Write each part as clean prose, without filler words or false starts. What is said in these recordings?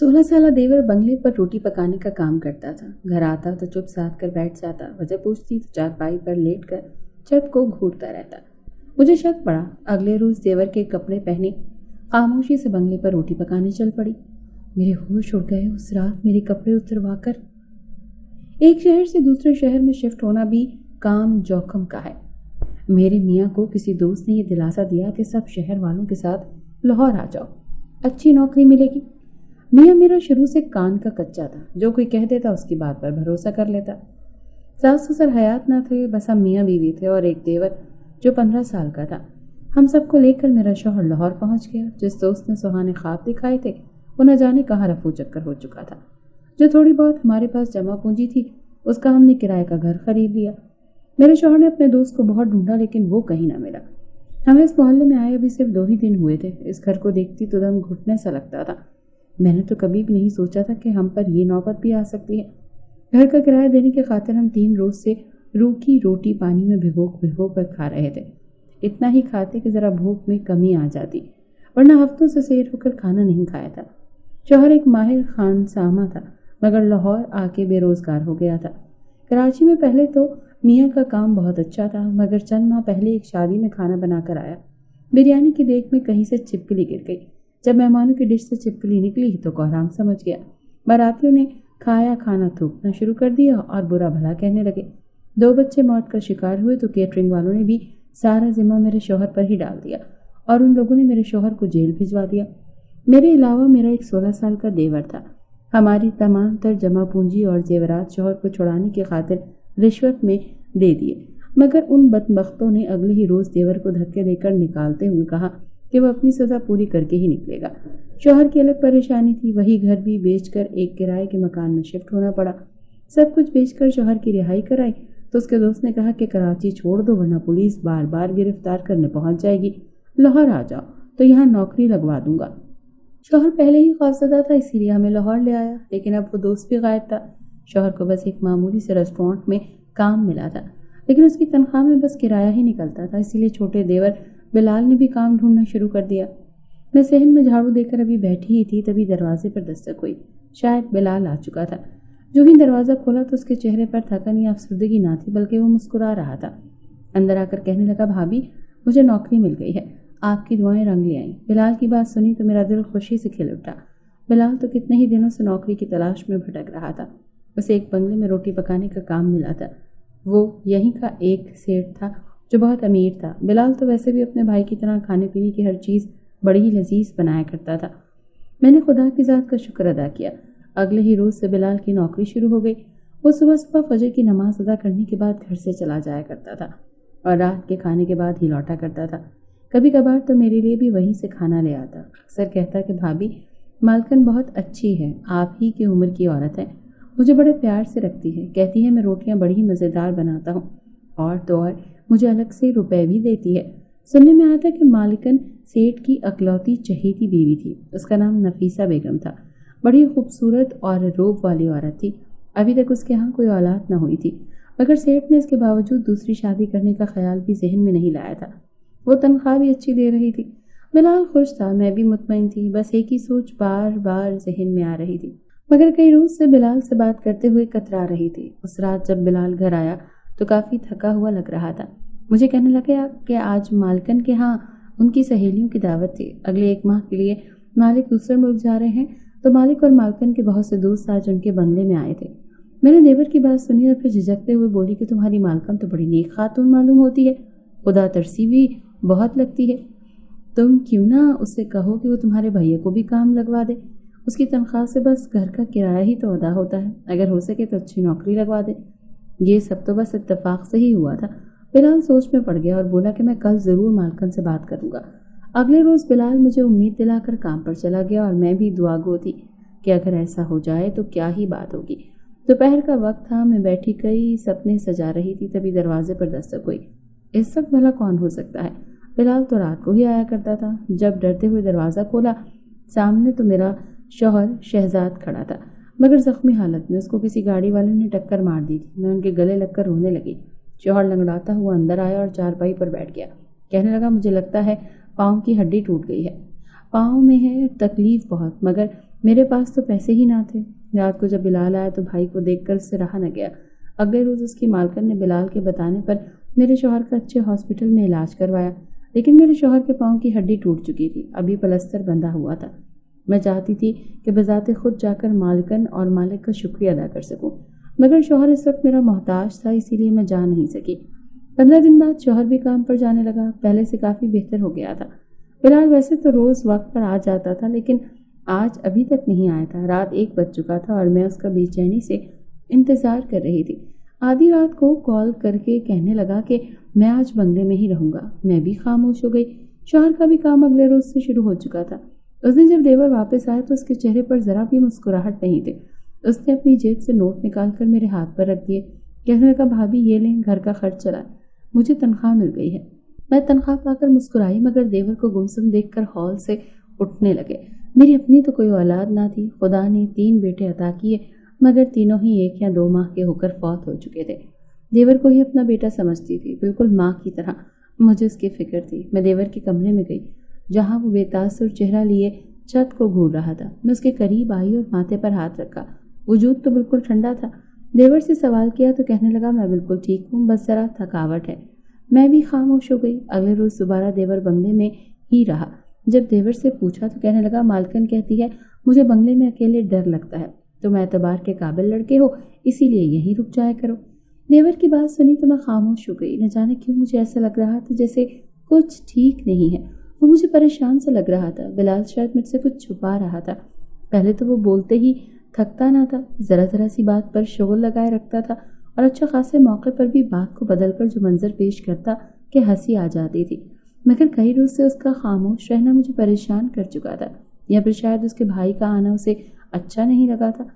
16 साल देवर बंगले पर रोटी पकाने का काम करता था। घर आता तो चुप साध कर बैठ जाता, वजह पूछती तो चारपाई पर लेट कर छत को घूरता रहता। मुझे शक पड़ा। अगले रोज देवर के कपड़े पहने खामोशी से बंगले पर रोटी पकाने चल पड़ी। मेरे होश उड़ गए। उस रात मेरे कपड़े उतरवा कर एक शहर से दूसरे शहर में शिफ्ट होना भी काम जोखिम का है। मेरे मियाँ को किसी दोस्त ने यह दिलासा दिया कि सब शहर वालों के साथ लाहौर आ जाओ, अच्छी नौकरी मिलेगी। मियाँ मेरा शुरू से कान का कच्चा था, जो कोई कह देता उसकी बात पर भरोसा कर लेता। सास ससुर हयात न थे, बस हम मियाँ बीवी थे और एक देवर जो 15 साल का था। हम सबको लेकर मेरा शौहर लाहौर पहुंच गया। जिस दोस्त ने सुहाने ख्वाब दिखाए थे वो न जाने कहाँ रफू चक्कर हो चुका था। जो थोड़ी बहुत हमारे पास जमा पूंजी थी उसका हमने किराए का घर खरीद लिया। मेरे शौहर ने अपने दोस्त को बहुत ढूंढा लेकिन वो कहीं ना मिला। हमें इस मोहल्ले में आए अभी सिर्फ 2 ही दिन हुए थे। इस घर को देखती तो दम घुटने सा लगता था। मैंने तो कभी भी नहीं सोचा था कि हम पर ये नौबत भी आ सकती है। घर का किराया देने के खातिर हम 3 रोज से रूखी रोटी पानी में भिगो भिगो कर खा रहे थे। इतना ही खाते कि जरा भूख में कमी आ जाती, वरना हफ्तों से सैर होकर खाना नहीं खाया था। शौहर एक माहिर खान सामा था, मगर लाहौर आके बेरोजगार हो गया था। कराची में पहले तो मियाँ का काम बहुत अच्छा था, मगर चंद माह पहले एक शादी में खाना बनाकर आया। बिरयानी की देख में कहीं से छिपकली गिर गई। जब मेहमानों की डिश से छिपकली निकली तो कोहराम समझ गया। बारातियों ने खाया खाना थूकना शुरू कर दिया और बुरा भला कहने लगे। 2 बच्चे मौत का शिकार हुए तो केटरिंग वालों ने भी सारा जिम्मा मेरे शौहर पर ही डाल दिया और उन लोगों ने मेरे शौहर को जेल भिजवा दिया। मेरे अलावा मेरा एक 16 साल का देवर था। हमारी तमाम तर जमा पूंजी और जेवरात शौहर को छुड़ाने की खातिर रिश्वत में दे दिए, मगर उन बदबख्तों ने अगले ही रोज देवर को धक्के देकर निकालते हुए कहा कि वह अपनी सजा पूरी करके ही निकलेगा। शौहर की अलग परेशानी थी। वही घर भी बेचकर एक किराए के मकान में शिफ्ट होना पड़ा। सब कुछ बेचकर शौहर की रिहाई कराई तो उसके दोस्त ने कहा कि कराची छोड़ दो, वरना पुलिस बार बार गिरफ्तार करने पहुंच जाएगी। लाहौर आ जाओ तो यहाँ नौकरी लगवा दूंगा। शौहर पहले ही खौफजदा था, इसीलिए हमें लाहौर ले आया, लेकिन अब वो दोस्त भी गायब था। शौहर को बस एक मामूली से रेस्टोरेंट में काम मिला था, लेकिन उसकी तनख्वाह में बस किराया ही निकलता था। इसीलिए छोटे देवर बिलाल ने भी काम ढूंढना शुरू कर दिया। मैं सहन में झाड़ू देकर अभी बैठी ही थी, तभी दरवाजे पर दस्तक हुई। शायद बिलाल आ चुका था। जो ही दरवाज़ा खोला तो उसके चेहरे पर थकन या अफसरदगी ना थी, बल्कि वो मुस्कुरा रहा था। अंदर आकर कहने लगा, भाभी मुझे नौकरी मिल गई है, आपकी दुआएं रंग ले आई। बिलाल की बात सुनी तो मेरा दिल खुशी से खिल उठा। बिलाल तो कितने ही दिनों से नौकरी की तलाश में भटक रहा था। उसे एक बंगले में रोटी पकाने का काम मिला था। वो यहीं का एक सेठ था जो बहुत अमीर था। बिलाल तो वैसे भी अपने भाई की तरह खाने पीने की हर चीज़ बड़ी ही लजीज बनाया करता था। मैंने खुदा की ज़ात का शुक्र अदा किया। अगले ही रोज़ से बिलाल की नौकरी शुरू हो गई। वो सुबह सुबह फजर की नमाज अदा करने के बाद घर से चला जाया करता था और रात के खाने के बाद ही लौटा करता था। कभी कभार तो मेरे लिए भी वहीं से खाना ले आता। अक्सर कहता कि भाभी मालकन बहुत अच्छी है, आप ही की उम्र की औरत है, मुझे बड़े प्यार से रखती है। कहती है मैं रोटियां बड़ी ही मज़ेदार बनाता हूँ और तो और मुझे अलग से रुपए भी देती है। सुनने में आया था कि मालिकन सेठ की अकलौती चहेती बीवी थी। उसका नाम नफीसा बेगम था। बड़ी खूबसूरत और रोब वाली औरत थी। अभी तक उसके यहाँ कोई औलाद न हुई थी, मगर सेठ ने इसके बावजूद दूसरी शादी करने का ख्याल भी जहन में नहीं लाया था। वो तनख्वाह भी अच्छी दे रही थी। बिलाल खुश था, मैं भी मुतमईन थी। बस एक ही सोच बार बार जहन में आ रही थी, मगर कई रोज से बिलाल से बात करते हुए कतरा रही थी। उस रात जब बिलाल घर आया तो काफ़ी थका हुआ लग रहा था। मुझे कहने लगा कि आज मालकन के यहाँ उनकी सहेलियों की दावत थी। अगले 1 माह के लिए मालिक दूसरे मुल्क जा रहे हैं, तो मालिक और मालकन के बहुत से दोस्त आज उनके बंगले में आए थे। मैंने देवर की बात सुनी और फिर झिझकते हुए बोली कि तुम्हारी मालकन तो बड़ी नेक खातून मालूम होती है, खुदा तरसी भी बहुत लगती है। तुम क्यों ना उससे कहो कि वो तुम्हारे भैया को भी काम लगवा दे। उसकी तनख्वाह से बस घर का किराया ही तो अदा होता है। अगर हो सके तो अच्छी नौकरी लगवा दे। ये सब तो बस इत्तेफाक से ही हुआ था। बिलाल सोच में पड़ गया और बोला कि मैं कल ज़रूर मालकन से बात करूंगा। अगले रोज़ बिलाल मुझे उम्मीद दिलाकर काम पर चला गया और मैं भी दुआगो थी कि अगर ऐसा हो जाए तो क्या ही बात होगी। दोपहर का वक्त था, मैं बैठी कई सपने सजा रही थी, तभी दरवाजे पर दस्तक हुई। इस वक्त भला कौन हो सकता है? बिलाल तो रात को ही आया करता था। जब डरते हुए दरवाज़ा खोला, सामने तो मेरा शौहर शहजाद खड़ा था, मगर जख्मी हालत में। उसको किसी गाड़ी वाले ने टक्कर मार दी थी। मैं उनके गले लगकर रोने लगी। शौहर लंगड़ाता हुआ अंदर आया और चारपाई पर बैठ गया। कहने लगा, मुझे लगता है पाँव की हड्डी टूट गई है। पाँव में है तकलीफ बहुत, मगर मेरे पास तो पैसे ही ना थे। रात को जब बिलाल आया तो भाई को देखकर उससे रहा न गया। अगले रोज उसकी मालकिन ने बिलाल के बताने पर मेरे शौहर का अच्छे हॉस्पिटल में इलाज करवाया, लेकिन मेरे शौहर के पाँव की हड्डी टूट चुकी थी, अभी प्लास्टर बंधा हुआ था। मैं चाहती थी कि बजाते खुद जाकर मालकिन और मालिक का शुक्रिया अदा कर सकूं, मगर शौहर इस वक्त मेरा मोहताज था, इसीलिए मैं जा नहीं सकी। 15 दिन बाद शौहर भी काम पर जाने लगा, पहले से काफ़ी बेहतर हो गया था। बिलाल वैसे तो रोज़ वक्त पर आ जाता था, लेकिन आज अभी तक नहीं आया था। रात 1 बज चुका था और मैं उसका बेचैनी से इंतज़ार कर रही थी। आधी रात को कॉल करके कहने लगा कि मैं आज बंगले में ही रहूँगा। मैं भी खामोश हो गई। शौहर का भी काम अगले रोज़ से शुरू हो चुका था। उस दिन जब देवर वापस आया तो उसके चेहरे पर ज़रा भी मुस्कुराहट नहीं थी। उसने अपनी जेब से नोट निकालकर मेरे हाथ पर रख दिए। कहने लगा, भाभी ये लें, घर का खर्च चला, मुझे तनख्वाह मिल गई है। मैं तनख्वाह पाकर मुस्कुराई, मगर देवर को गुमसुम देखकर हॉल से उठने लगे। मेरी अपनी तो कोई औलाद ना थी। खुदा ने 3 बेटे अता किए, मगर तीनों ही 1 या 2 माह के होकर फौत हो चुके थे। देवर को ही अपना बेटा समझती थी, बिल्कुल माँ की तरह। मुझे उसकी फिक्र थी। मैं देवर के कमरे में गई, जहाँ वो बेतासुर चेहरा लिए छत को घूर रहा था। मैं उसके करीब आई और माथे पर हाथ रखा। वजूद तो बिल्कुल ठंडा था। देवर से सवाल किया तो कहने लगा, मैं बिल्कुल ठीक हूँ, बस जरा थकावट है। मैं भी खामोश हो गई। अगले रोज दोबारा देवर बंगले में ही रहा। जब देवर से पूछा तो कहने लगा, मालकिन कहती है मुझे बंगले में अकेले डर लगता है, तुम एतबार के काबिल लड़के हो, इसीलिए यहीं रुक जाया करो। देवर की बात सुनी तो मैं खामोश हो गई। न जाने क्यों मुझे ऐसा लग रहा था जैसे कुछ ठीक नहीं है। वो मुझे परेशान सा लग रहा था। बिलाल शायद मुझसे कुछ छुपा रहा था। पहले तो वो बोलते ही थकता ना था, जरा जरा सी बात पर शोर लगाए रखता था, और अच्छा खासे मौके पर भी बात को बदलकर जो मंजर पेश करता कि हंसी आ जाती थी। मगर कई रोज से उसका खामोश रहना मुझे परेशान कर चुका था, या फिर शायद उसके भाई का आना उसे अच्छा नहीं लगा था।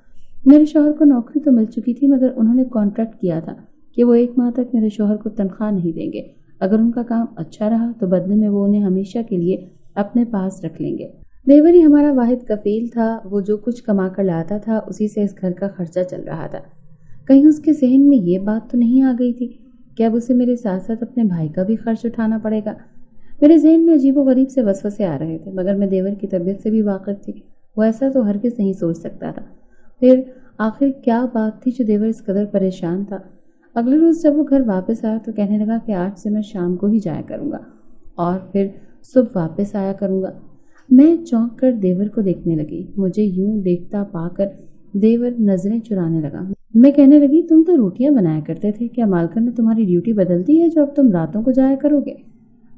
मेरे शौहर को नौकरी तो मिल चुकी थी, मगर उन्होंने कॉन्ट्रैक्ट किया था कि वो 1 माह तक मेरे शौहर को तनख्वाह नहीं देंगे। अगर उनका काम अच्छा रहा तो बदले में वो उन्हें हमेशा के लिए अपने पास रख लेंगे। देवर ही हमारा वाहिद कफील था। वो जो कुछ कमा कर लाता था उसी से इस घर का खर्चा चल रहा था। कहीं उसके जहन में ये बात तो नहीं आ गई थी कि अब उसे मेरे साथ साथ अपने भाई का भी खर्च उठाना पड़ेगा। मेरे जहन में अजीबोगरीब से वसवसे आ रहे थे, मगर मैं देवर की तबीयत से भी वाकिफ थी। वो ऐसा तो हरगिज़ नहीं सोच सकता था। फिर आखिर क्या बात थी जो देवर इस कदर परेशान था। अगले रोज जब वो घर वापस आया तो कहने लगा कि आज से मैं शाम को ही जाया करूँगा और फिर सुबह वापस आया करूँगा। मैं चौंक कर देवर को देखने लगी। मुझे यूं देखता पाकर देवर नजरें चुराने लगा। मैं कहने लगी, तुम तो रोटियां बनाया करते थे, क्या मालकिन ने तुम्हारी ड्यूटी बदल दी है जो अब तुम रातों को जाया करोगे?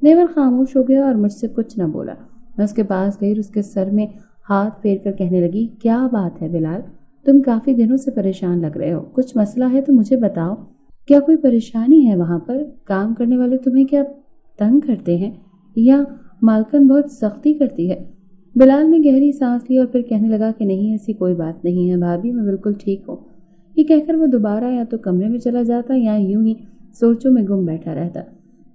देवर खामोश हो गया और मुझसे कुछ न बोला। मैं उसके पास गई और उसके सर में हाथ फेर कर कहने लगी, क्या बात है बिलाल, तुम काफी दिनों से परेशान लग रहे हो, कुछ मसला है तो मुझे बताओ। क्या कोई परेशानी है वहां पर? काम करने वाले तुम्हें क्या तंग करते हैं या मालकिन बहुत सख्ती करती है? बिलाल ने गहरी सांस ली और फिर कहने लगा कि नहीं, ऐसी कोई बात नहीं है भाभी, मैं बिल्कुल ठीक हूँ। ये कहकर वो दोबारा या तो कमरे में चला जाता या यूं ही सोचों में गुम बैठा रहता।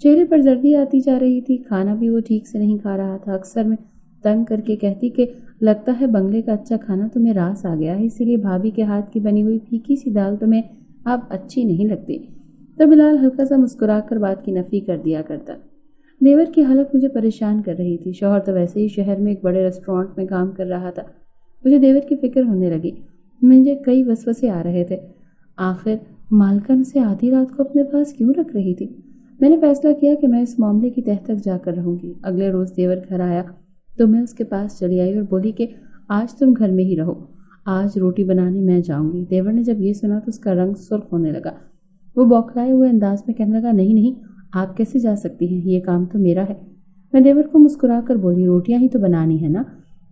चेहरे पर जर्दी आती जा रही थी। खाना भी वो ठीक से नहीं खा रहा था। अक्सर मैं तंग करके कहती कि लगता है बंगले का अच्छा खाना तुम्हें रास आ गया है, इसीलिए भाभी के हाथ की बनी हुई फीकी सी दाल तुम्हें अब अच्छी नहीं लगती। तो बिलाल हल्का सा मुस्कुराकर बात की नफी कर दिया करता। देवर की हालत मुझे परेशान कर रही थी। शौहर तो वैसे ही शहर में एक बड़े रेस्टोरेंट में काम कर रहा था। मुझे देवर की फिक्र होने लगी। मुझे कई वसवसे आ रहे थे। आखिर मालकिन उसे आधी रात को अपने पास क्यों रख रही थी? मैंने फैसला किया कि मैं इस मामले की तह तक जाकर रहूंगी। अगले रोज देवर घर आया तो मैं उसके पास चली आई और बोली कि आज तुम घर में ही रहो, आज रोटी बनाने मैं जाऊंगी। देवर ने जब ये सुना तो उसका रंग सुर्ख होने लगा। वो बौखलाए हुए अंदाज में कहने लगा, नहीं नहीं, आप कैसे जा सकती हैं, ये काम तो मेरा है। मैं देवर को मुस्कुरा कर बोली, रोटियां ही तो बनानी है ना,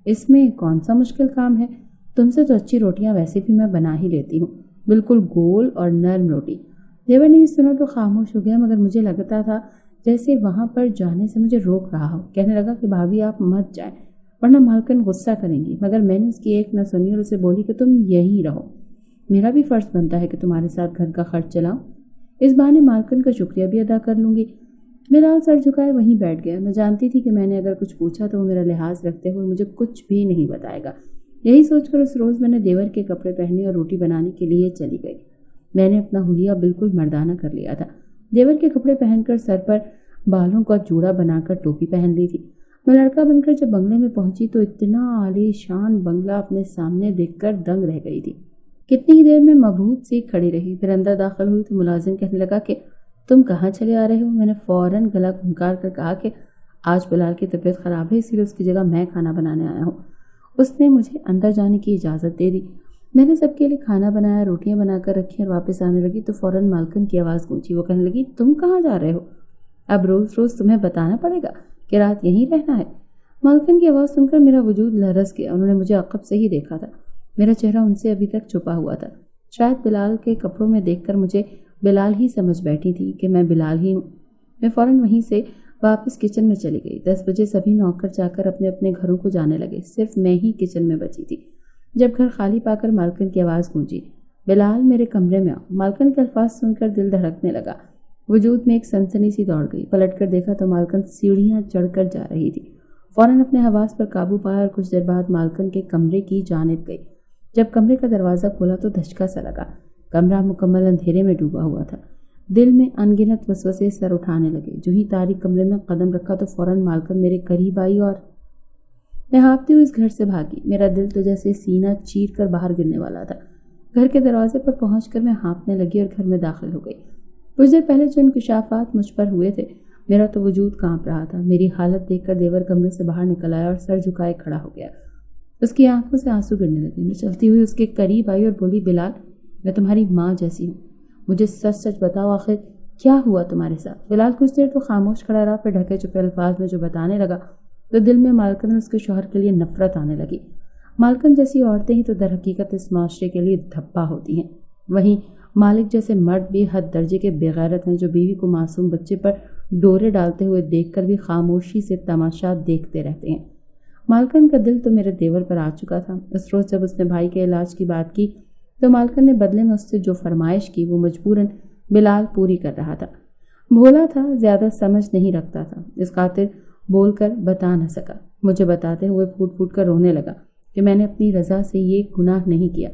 इसमें कौन सा मुश्किल काम है, तुमसे तो अच्छी रोटियां वैसे भी मैं बना ही लेती हूँ, बिल्कुल गोल और नरम रोटी। देवर ने ये सुना तो खामोश हो गया, मगर मुझे लगता था जैसे वहां पर जाने से मुझे रोक रहा हो। कहने लगा कि भाभी आप मत जाएं, वरना मालकिन गुस्सा करेंगी। मगर मैंने उसकी एक न सुनी और उसे बोली कि तुम यहीं रहो, मेरा भी फर्ज बनता है कि तुम्हारे साथ घर का खर्च चलाऊं, इस बहाने मालकिन का शुक्रिया भी अदा कर लूंगी। बिलाल सर झुकाए वहीं बैठ गया। मैं जानती थी कि मैंने अगर कुछ पूछा तो वो मेरा लिहाज रखते हुए मुझे कुछ भी नहीं बताएगा। यही सोचकर उस रोज मैंने देवर के कपड़े पहने और रोटी बनाने के लिए चली गई। मैंने अपना हुलिया बिल्कुल मर्दाना कर लिया था। देवर के कपड़े पहनकर सर पर बालों का जूड़ा बनाकर टोपी पहन ली थी। میں لڑکا بن کر جب بنگلے میں پہنچی تو اتنا عالی شان بنگلہ اپنے سامنے دیکھ کر دنگ رہ گئی تھی۔ کتنی ہی دیر میں مبہوت سی کھڑی رہی، پھر اندر داخل ہوئی تو ملازم کہنے لگا کہ تم کہاں چلے آ رہے ہو؟ میں نے فوراً گلا گھنکار کر کہا کہ آج بلال کی طبیعت خراب ہے، اسی لیے اس کی جگہ میں کھانا بنانے آیا ہوں۔ اس نے مجھے اندر جانے کی اجازت دے دی۔ میں نے سب کے لیے کھانا بنایا، روٹیاں بنا کر رکھی اور واپس آنے لگی تو فوراً مالکن کی آواز گونجی۔ وہ کہنے لگی تم کہاں جا رہے ہو؟ اب روز روز تمہیں بتانا پڑے گا کہ رات یہیں رہنا ہے؟ مالکن کی آواز سن کر میرا وجود لرز گیا۔ انہوں نے مجھے عقب سے ہی دیکھا تھا، میرا چہرہ ان سے ابھی تک چھپا ہوا تھا۔ شاید بلال کے کپڑوں میں دیکھ کر مجھے بلال ہی سمجھ بیٹھی تھی کہ میں بلال ہی ہوں۔ میں فوراً وہیں سے واپس کچن میں چلی گئی۔ 10 بجے سبھی نوکر جا کر اپنے اپنے گھروں کو جانے لگے، صرف میں ہی کچن میں بچی تھی۔ جب گھر خالی پا کر مالکن کی آواز گونجی، بلال میرے کمرے میں آؤ۔ مالکن کے الفاظ سن کر دل دھڑکنے لگا، وجود میں ایک سنسنی سی دوڑ گئی۔ پلٹ کر دیکھا تو مالکن سیڑھیاں چڑھ کر جا رہی تھی۔ فوراً اپنے حواس پر قابو پایا اور کچھ دیر بعد مالکن کے کمرے کی جانب گئی۔ جب کمرے کا دروازہ کھولا تو دھچکا سا لگا، کمرہ مکمل اندھیرے میں ڈوبا ہوا تھا۔ دل میں انگنت وسوسے سر اٹھانے لگے۔ جو ہی تاریک کمرے میں قدم رکھا تو فوراً مالکن میرے قریب آئی اور میں ہانپتی ہوئی اس گھر سے بھاگی۔ میرا دل تو جیسے سینہ چیر کر باہر گرنے والا تھا۔ گھر کے دروازے پر پہنچ کر میں ہانپنے لگی اور گھر میں داخل ہو گئی۔ کچھ دیر پہلے جو انکشافات مجھ پر ہوئے تھے، میرا تو وجود کانپ رہا تھا۔ میری حالت دیکھ کر دیور کمرے سے باہر نکل آیا اور سر جھکائے کھڑا ہو گیا۔ اس کی آنکھوں سے آنسو گرنے لگے۔ میں چلتی ہوئی اس کے قریب آئی اور بولی، بلال، میں تمہاری ماں جیسی ہوں، مجھے سچ سچ بتاؤ، آخر کیا ہوا تمہارے ساتھ؟ بلال کچھ دیر تو خاموش کھڑا رہا، پھر ڈھکے چپے الفاظ میں جو بتانے لگا تو دل میں مالکن اور اس کے شوہر کے لیے نفرت آنے لگی۔ مالکن جیسی عورتیں ہی تو در حقیقت اس معاشرے کے لیے دھبا ہوتی ہیں، وہیں مالک جیسے مرد بھی حد درجے کے بے غیرت ہیں جو بیوی کو معصوم بچے پر ڈورے ڈالتے ہوئے دیکھ کر بھی خاموشی سے تماشا دیکھتے رہتے ہیں۔ مالکن کا دل تو میرے دیور پر آ چکا تھا۔ اس روز جب اس نے بھائی کے علاج کی بات کی تو مالکن نے بدلے میں اس سے جو فرمائش کی وہ مجبوراً بلال پوری کر رہا تھا۔ بھولا تھا، زیادہ سمجھ نہیں رکھتا تھا، اس خاطر بول کر بتا نہ سکا۔ مجھے بتاتے ہوئے پھوٹ پھوٹ کر رونے لگا کہ میں نے اپنی رضا سے یہ گناہ نہیں کیا۔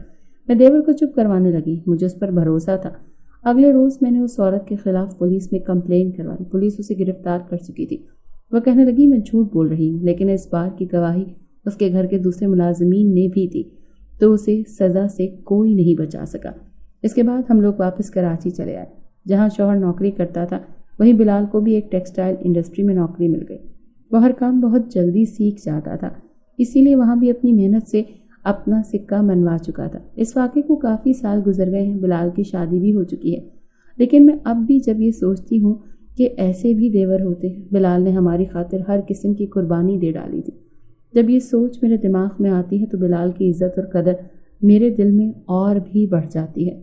میں دیور کو چپ کروانے لگی، مجھے اس پر بھروسہ تھا۔ اگلے روز میں نے اس عورت کے خلاف پولیس میں کمپلین کروائی۔ پولیس اسے گرفتار کر چکی تھی۔ وہ کہنے لگی میں جھوٹ بول رہی ہوں، لیکن اس بار کی گواہی اس کے گھر کے دوسرے ملازمین نے بھی دی تو اسے سزا سے کوئی نہیں بچا سکا۔ اس کے بعد ہم لوگ واپس کراچی چلے آئے، جہاں شوہر نوکری کرتا تھا وہیں بلال کو بھی ایک ٹیکسٹائل انڈسٹری میں نوکری مل گئی۔ وہ ہر کام بہت جلدی سیکھ جاتا تھا، اسی لیے وہاں بھی اپنی محنت سے اپنا سکہ منوا چکا تھا۔ اس واقعے کو کافی سال گزر گئے ہیں، بلال کی شادی بھی ہو چکی ہے، لیکن میں اب بھی جب یہ سوچتی ہوں کہ ایسے بھی دیور ہوتے ہیں۔ بلال نے ہماری خاطر ہر قسم کی قربانی دے ڈالی تھی۔ جب یہ سوچ میرے دماغ میں آتی ہے تو بلال کی عزت اور قدر میرے دل میں اور بھی بڑھ جاتی ہے۔